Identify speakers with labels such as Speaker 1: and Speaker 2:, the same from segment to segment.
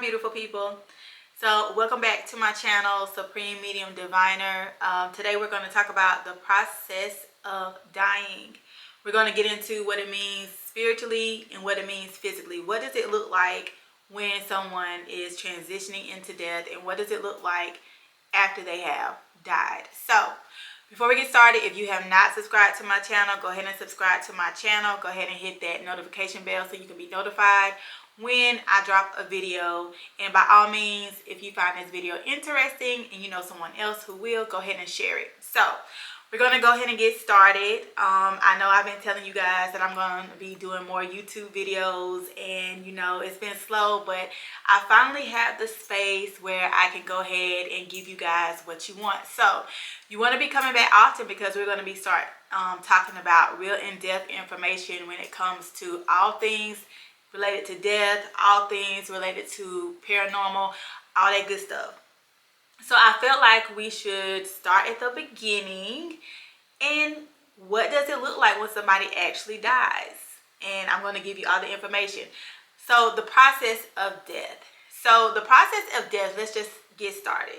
Speaker 1: Beautiful people. So welcome back to my channel, Supreme Medium Diviner. Today we're going to talk about the process of dying. We're going to get into what it means spiritually and what it means physically. What does it look like when someone is transitioning into death, and what does it look like after they have died? So before we get started, if you have not subscribed to my channel, go ahead and subscribe to my channel. Go ahead and hit that notification bell so you can be notified when I drop a video. And by all means, if you find this video interesting and you know someone else who will, go ahead and share it. So we're going to go ahead and get started. I know I've been telling you guys that I'm going to be doing more YouTube videos, and you know it's been slow, but I finally have the space where I can go ahead and give you guys what you want. So you want to be coming back often, because we're going to be talking about real in-depth information when it comes to all things related to death, all things related to paranormal, all that good stuff. So I felt like we should start at the beginning. And what does it look like when somebody actually dies? And I'm going to give you all the information. So the process of death. So the process of death, let's just get started.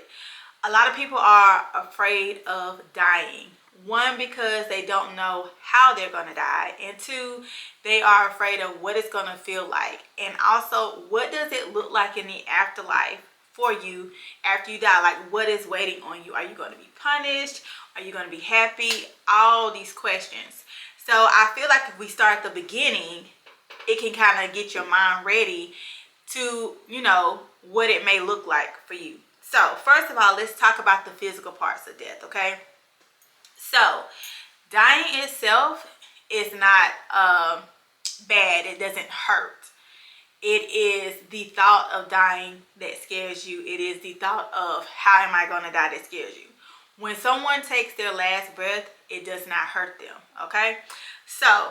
Speaker 1: A lot of people are afraid of dying. One, because they don't know how they're going to die. And two, they are afraid of what it's going to feel like. And also, what does it look like in the afterlife for you after you die? Like, what is waiting on you? Are you going to be punished? Are you going to be happy? All these questions. So I feel like if we start at the beginning, it can kind of get your mind ready to, you know, what it may look like for you. So first of all, let's talk about the physical parts of death, okay? So dying itself is not bad. It doesn't hurt. It is the thought of dying that scares you. It is the thought of how am I going to die that scares you. When someone takes their last breath, it does not hurt them, okay? So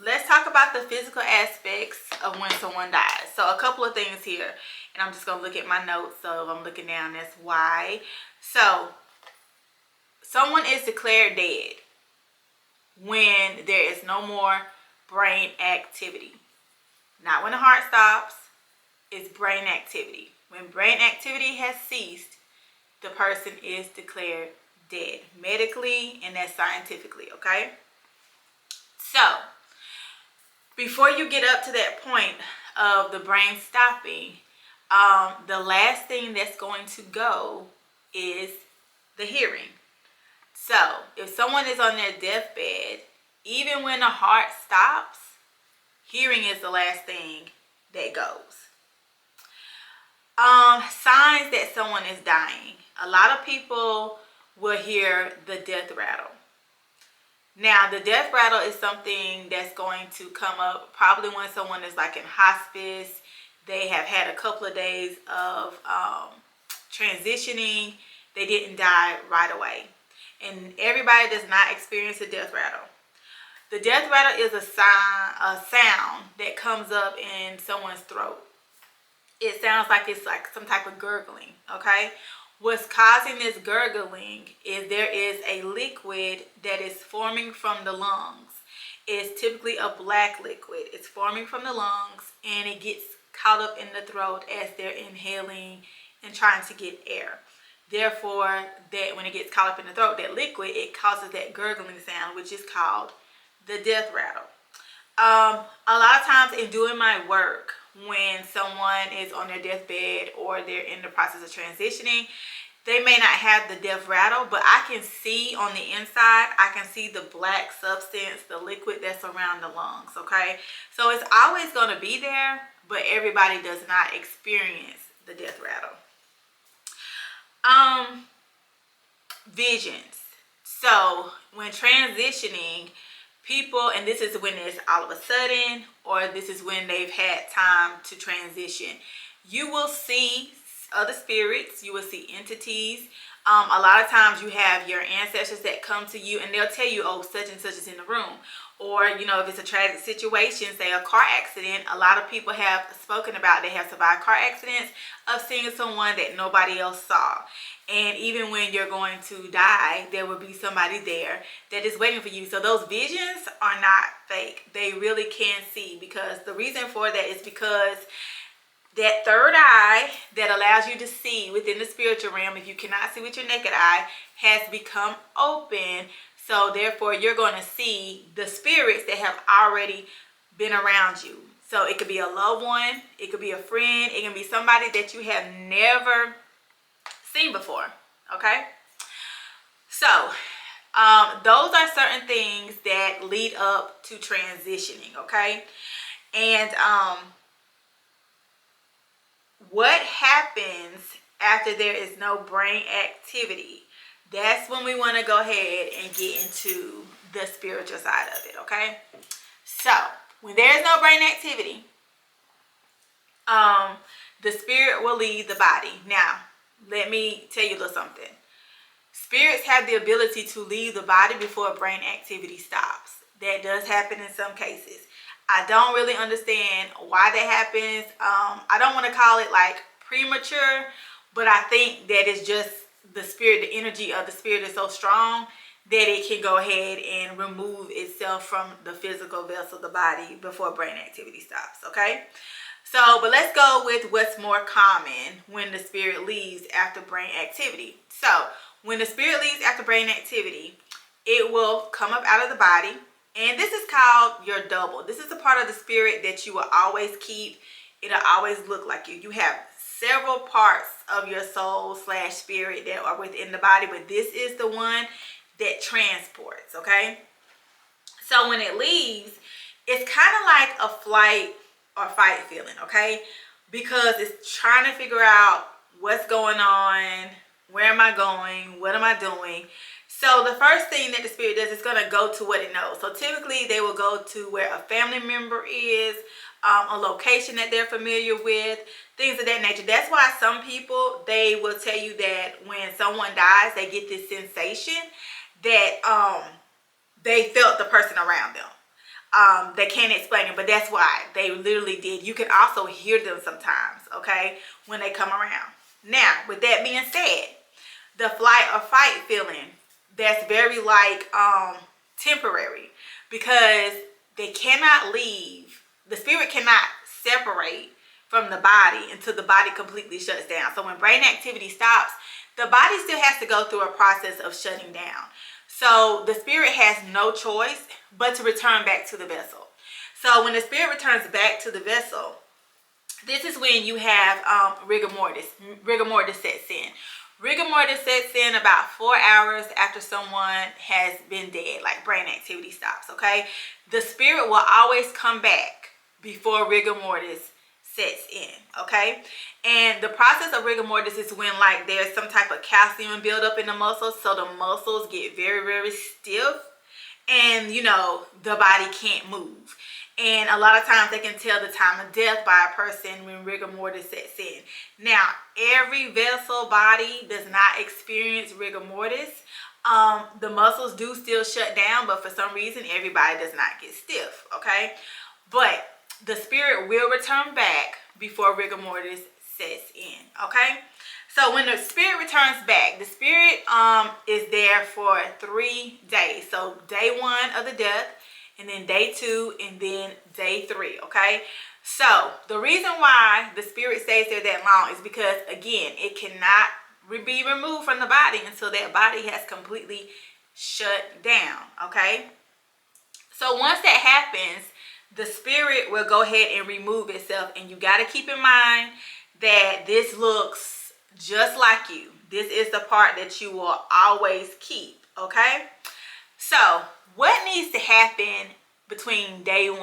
Speaker 1: let's talk about the physical aspects of when someone dies. So a couple of things here, and I'm just going to look at my notes. So if I'm looking down, that's why. So someone is declared dead when there is no more brain activity. Not when the heart stops, it's brain activity. When brain activity has ceased, the person is declared dead, medically and that's scientifically, okay? So before you get up to that point of the brain stopping, the last thing that's going to go is the hearing. So if someone is on their deathbed, even when the heart stops, hearing is the last thing that goes. Signs that someone is dying. A lot of people will hear the death rattle. Now, the death rattle is something that's going to come up probably when someone is like in hospice. They have had a couple of days of transitioning. They didn't die right away. And everybody does not experience a death rattle. The death rattle is a sound that comes up in someone's throat. It sounds like it's like some type of gurgling, okay? What's causing this gurgling is there is a liquid that is forming from the lungs. It's typically a black liquid. It's forming from the lungs, and it gets caught up in the throat as they're inhaling and trying to get air. Therefore, that when it gets caught up in the throat, that liquid, it causes that gurgling sound, which is called the death rattle. A lot of times in doing my work, when someone is on their deathbed or they're in the process of transitioning, they may not have the death rattle, but I can see on the inside, I can see the black substance, the liquid that's around the lungs, okay? So it's always going to be there, but everybody does not experience the death rattle. Visions. So when transitioning, people, and this is when it's all of a sudden, or this is when they've had time to transition, you will see other spirits, you will see entities. A lot of times you have your ancestors that come to you and they'll tell you, oh, such and such is in the room. Or, you know, if it's a tragic situation, say a car accident, a lot of people have spoken about they have survived car accidents of seeing someone that nobody else saw. And even when you're going to die, there will be somebody there that is waiting for you. So those visions are not fake. They really can see, because the reason for that is because that third eye allows you to see within the spiritual realm, if you cannot see with your naked eye, has become open. So therefore, you're going to see the spirits that have already been around you. So it could be a loved one, it could be a friend, it can be somebody that you have never seen before. Okay? So those are certain things that lead up to transitioning. Okay? And what happens after there is no brain activity? That's when we want to go ahead and get into the spiritual side of it. Okay? So when there is no brain activity, the spirit will leave the body. Now, let me tell you a little something. Spirits have the ability to leave the body before brain activity stops. That does happen in some cases. I don't really understand why that happens. I don't want to call it like premature, but I think that it's just the spirit, the energy of the spirit is so strong that it can go ahead and remove itself from the physical vessel, the body, before brain activity stops, okay? So, but let's go with what's more common when the spirit leaves after brain activity. So, when the spirit leaves after brain activity, it will come up out of the body, and this is called your double. This is a part of the spirit that you will always keep. It'll always look like you. You have several parts of your soul / spirit that are within the body, but this is the one that transports, okay? So when it leaves, it's kind of like a flight or fight feeling, okay? Because it's trying to figure out what's going on, where am I going, what am I doing? So the first thing that the spirit does is going to go to what it knows. So typically they will go to where a family member is, a location that they're familiar with, things of that nature. That's why some people, they will tell you that when someone dies, they get this sensation that they felt the person around them. They can't explain it, but that's why they literally did. You can also hear them sometimes, okay, when they come around. Now, with that being said, the flight or fight feeling, that's very like temporary, because they cannot leave. The spirit cannot separate from the body until the body completely shuts down. So when brain activity stops, the body still has to go through a process of shutting down. So the spirit has no choice but to return back to the vessel. So when the spirit returns back to the vessel, this is when you have rigor mortis. Rigor mortis sets in. Rigor mortis sets in about 4 hours after someone has been dead, like brain activity stops, okay? The spirit will always come back before rigor mortis sets in, okay? And the process of rigor mortis is when like there's some type of calcium buildup in the muscles, so the muscles get very, very stiff, and you know, the body can't move. And a lot of times they can tell the time of death by a person when rigor mortis sets in. Now, every vessel body does not experience rigor mortis. The muscles do still shut down, but for some reason, everybody does not get stiff, okay? But the spirit will return back before rigor mortis sets in, okay? So when the spirit returns back, the spirit is there for 3 days. So day 1 of the death, and then day 2, and then day 3, okay? So the reason why the spirit stays there that long is because, again, it cannot be removed from the body until that body has completely shut down, okay? So once that happens, the spirit will go ahead and remove itself, and you got to keep in mind that this looks just like you. This is the part that you will always keep, okay? So what needs to happen between day 1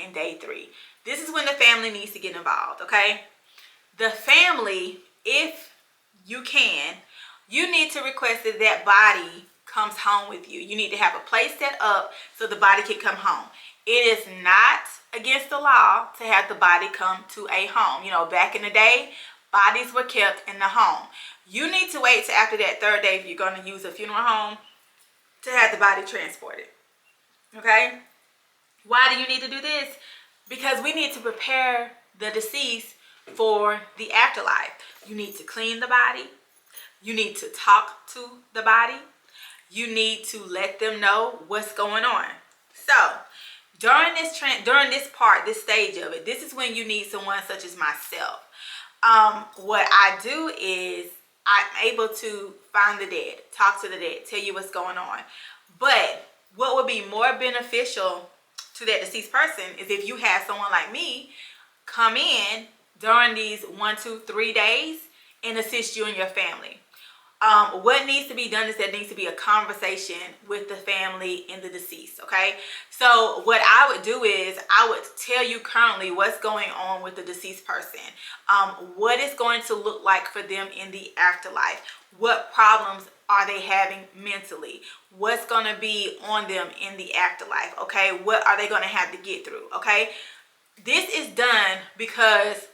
Speaker 1: and day 3? This is when the family needs to get involved, okay? The family, if you can, you need to request that that body comes home with you. You need to have a place set up so the body can come home. It is not against the law to have the body come to a home. You know, back in the day, bodies were kept in the home. You need to wait till after that 3rd day if you're going to use a funeral home to have the body transported, okay? Why do you need to do this? Because we need to prepare the deceased for the afterlife. You need to clean the body. You need to talk to the body. You need to let them know what's going on. So during this part, this stage of it, this is when you need someone such as myself. what I do is I'm able to find the dead, talk to the dead, tell you what's going on. But what would be more beneficial to that deceased person is if you have someone like me come in during these 1, 2, 3 days and assist you and your family. What needs to be done is there needs to be a conversation with the family and the deceased, okay? So what I would do is I would tell you currently what's going on with the deceased person, what it's going to look like for them in the afterlife, what problems are they having mentally, what's going to be on them in the afterlife, okay? What are they going to have to get through, okay? This is done because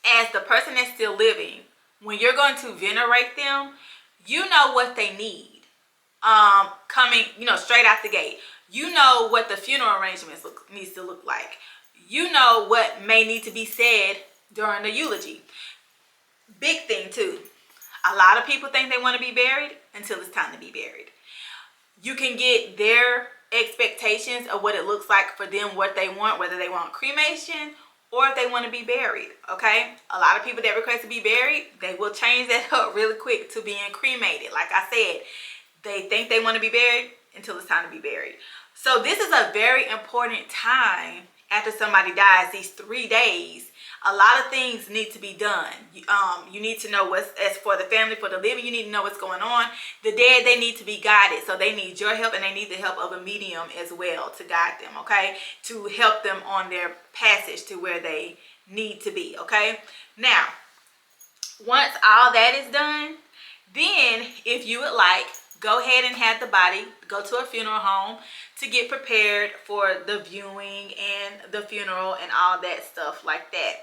Speaker 1: as the person that's still living, when you're going to venerate them, you know what they need. Coming, straight out the gate. You know what the funeral arrangements needs to look like. You know what may need to be said during the eulogy. Big thing too. A lot of people think they want to be buried until it's time to be buried. You can get their expectations of what it looks like for them, what they want, whether they want cremation or if they want to be buried, okay? A lot of people that request to be buried, they will change that up really quick to being cremated. Like I said, they think they want to be buried until it's time to be buried. So this is a very important time after somebody dies, these 3 days. A lot of things need to be done. You need to know what's, as for the family, for the living, you need to know what's going on. The dead, they need to be guided. So they need your help and they need the help of a medium as well to guide them, okay? To help them on their passage to where they need to be, okay? Now, once all that is done, then if you would like, go ahead and have the body go to a funeral home to get prepared for the viewing and the funeral and all that stuff like that.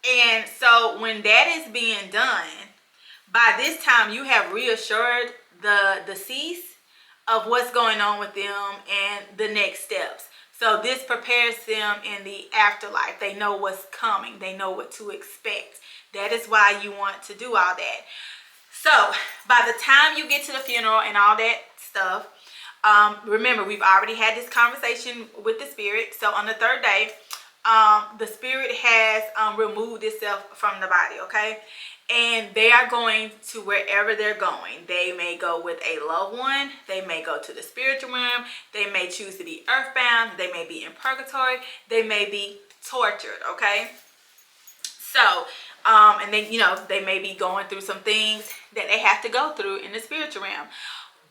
Speaker 1: And so when that is being done, by this time you have reassured the deceased of what's going on with them and the next steps. So this prepares them in the afterlife. They know what's coming. They know what to expect. That is why you want to do all that. So by the time you get to the funeral and all that stuff, remember, we've already had this conversation with the spirit. So on the 3rd day, the spirit has removed itself from the body, okay? And they are going to wherever they're going. They may go with a loved one. They may go to the spiritual realm. They may choose to be earthbound. They may be in purgatory. They may be tortured, okay? So, and then, they may be going through some things that they have to go through in the spiritual realm.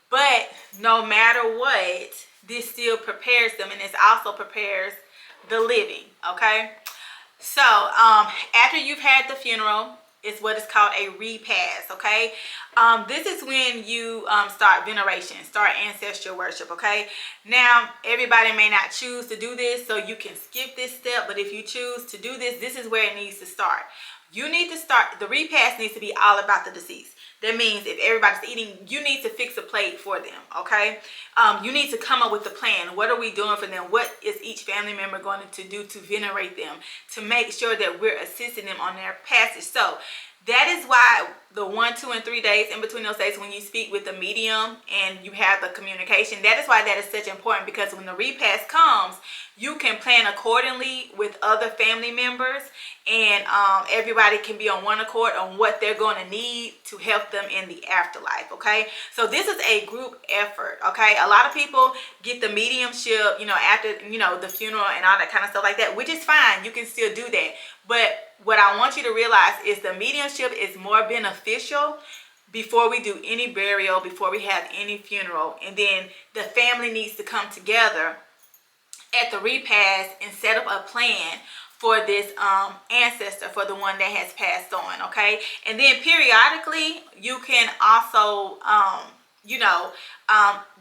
Speaker 1: But no matter what, this still prepares them, and this also prepares the living, okay? So, after you've had the funeral, it's what is called a repast, okay? This is when you start veneration, start ancestral worship, okay? Now, everybody may not choose to do this, so you can skip this step, but if you choose to do this, this is where it needs to start. You need to start, the repast needs to be all about the deceased. That means if everybody's eating, you need to fix a plate for them, okay? You need to come up with a plan. What are we doing for them? What is each family member going to do to venerate them, to make sure that we're assisting them on their passage? So that is why the 1, 2, and 3 days in between those days when you speak with the medium and you have the communication, that is why that is such important, because when the repast comes, you can plan accordingly with other family members, and everybody can be on one accord on what they're going to need to help them in the afterlife, okay? So this is a group effort, okay? A lot of people get the mediumship, after, the funeral and all that kind of stuff like that, which is fine. You can still do that. But what I want you to realize is the mediumship is more beneficial before we do any burial, before we have any funeral. And then the family needs to come together at the repast and set up a plan for this ancestor, for the one that has passed on, okay? And then periodically you can also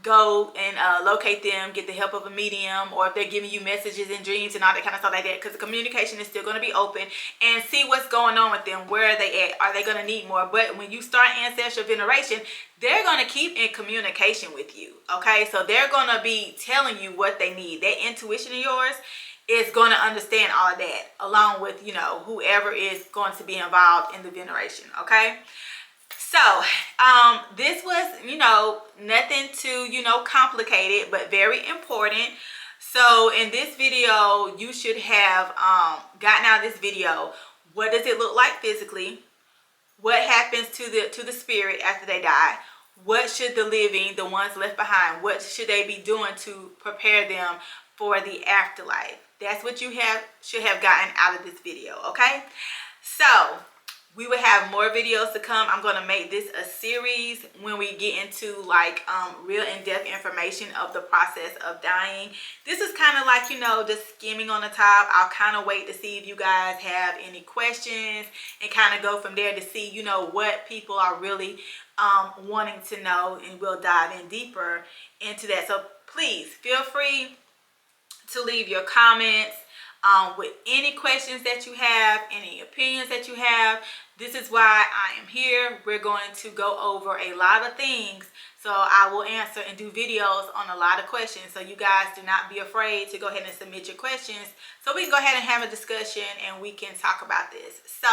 Speaker 1: go and locate them, get the help of a medium, or if they're giving you messages and dreams and all that kind of stuff like that, because the communication is still going to be open, and see what's going on with them. Where are they at? Are they going to need more? But when you start ancestral veneration, they're going to keep in communication with you, okay? So they're going to be telling you what they need. That intuition of yours is going to understand all of that, along with, whoever is going to be involved in the veneration, okay? So, this was, nothing too, complicated, but very important. So in this video, you should have gotten out of this video. What does it look like physically? What happens to the spirit after they die? What should the living, the ones left behind, what should they be doing to prepare them for the afterlife? That's what you should have gotten out of this video, okay? So we will have more videos to come. I'm going to make this a series when we get into like real in-depth information of the process of dying. This is kind of like, you know, just skimming on the top. I'll kind of wait to see if you guys have any questions and kind of go from there to see, you know, what people are really wanting to know, and we'll dive in deeper into that. So please feel free to leave your comments with any questions that you have, any opinions that you have. This is why I am here. We're going to go over a lot of things. So I will answer and do videos on a lot of questions. So you guys do not be afraid to go ahead and submit your questions so we can go ahead and have a discussion and we can talk about this. So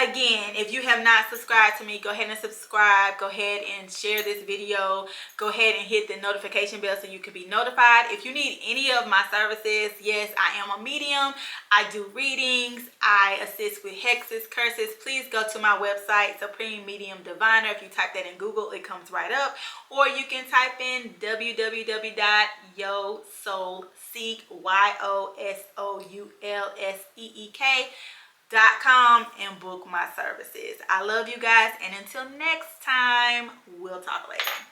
Speaker 1: again, if you have not subscribed to me, go ahead and subscribe. Go ahead and share this video. Go ahead and hit the notification bell so you can be notified. If you need any of my services, yes, I am a medium. I do readings. I assist with hexes, curses. Please go to my website, Supreme Medium Diviner. If you type that in Google, it comes right up. Or you can type in www.yosoulseek, YOSOULSEEK.com and book my services. I love you guys, and until next time, we'll talk later.